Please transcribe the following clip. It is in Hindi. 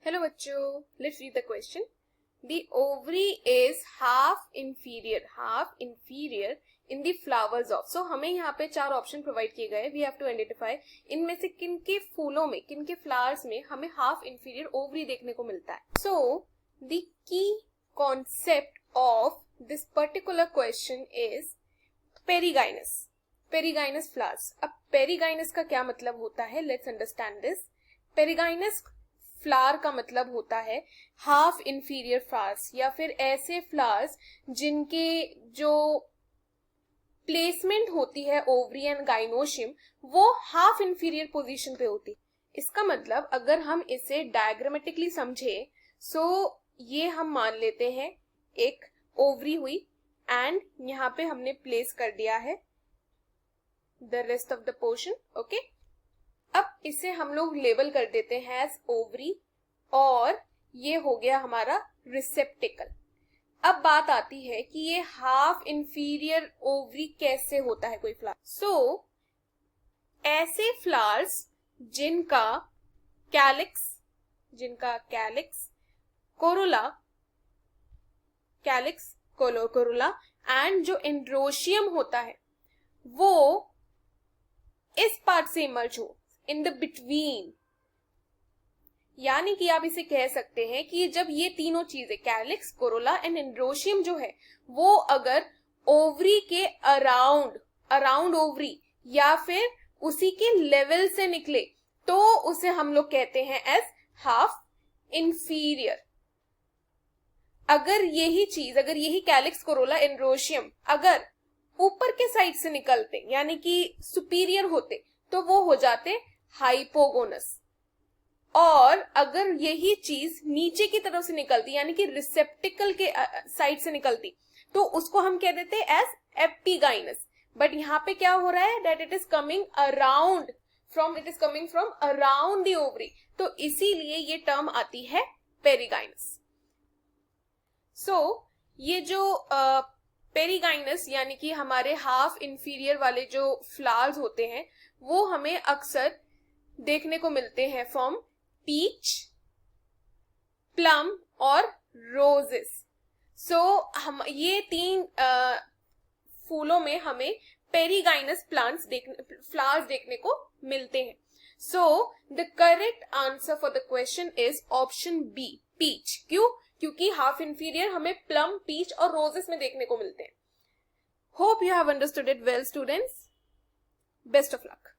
हेलो बच्चों, let's read the question. The ovary is half inferior in the flowers of. So हमें यहाँ पे चार ऑप्शन प्रोवाइड किए गए. We have to identify इनमें से किन के फूलों में, किन के फ्लावर्स में हमें हाफ इंफीरियर ओवरी देखने को मिलता है. So the key concept of this particular question is perigynous. Perigynous flowers. अब perigynous का क्या मतलब होता है? Let's understand this. Perigynous flower का मतलब होता है हाफ इंफीरियर फ्लावर्स, या फिर ऐसे फ्लावर्स जिनके जो प्लेसमेंट होती है ओवरी एंड गाइनोशियम वो हाफ इंफीरियर पोजीशन पे होती. इसका मतलब अगर हम इसे डायग्रामेटिकली समझे, सो ये हम मान लेते हैं एक ओवरी हुई एंड यहाँ पे हमने प्लेस कर दिया है the rest of the portion. Okay, अब इसे हम लोग लेबल कर देते हैं एज ओवरी और ये हो गया हमारा रिसेप्टिकल. अब बात आती है कि ये हाफ इंफीरियर ओवरी कैसे होता है कोई फ्लावर. सो ऐसे फ्लावर्स जिनका कैलिक्स कोरोला एंड जो एंड्रोशियम होता है वो इस पार्ट से इमर्ज हो इन द बिटवीन. यानी कि आप इसे कह सकते हैं कि जब ये तीनों चीजें कैलिक्स, कोरोला एंड एंड्रोशियम जो है वो अगर ओवरी के अराउंड ओवरी या फिर उसी के लेवल से निकले तो उसे हम लोग कहते हैं एज हाफ इंफीरियर. अगर यही कैलिक्स, कोरोला, एंड्रोशियम अगर ऊपर के साइड से निकलते यानी कि सुपीरियर होते तो वो हो जाते हाइपोगोनस. और अगर यही चीज नीचे की तरफ से निकलती यानी कि रिसेप्टिकल के साइड से निकलती तो उसको हम कह देते एज एपिगाइनस. बट यहाँ पे क्या हो रहा है that it is coming from around the ovary, तो इसीलिए ये टर्म आती है पेरिगाइनस. सो ये जो पेरिगाइनस यानी कि हमारे हाफ इंफीरियर वाले जो फ्लावर्स होते हैं वो हमें अक्सर देखने को मिलते हैं फ्रॉम पीच, प्लम और रोजेस. सो हम ये तीन फूलों में हमें पेरिगाइनस फ्लावर्स देखने को मिलते हैं. So the correct answer for the question is option B, peach. क्यों? क्योंकि हाफ इंफीरियर हमें प्लम, पीच और रोजेस में देखने को मिलते हैं. Hope you have understood it well students. Best of luck.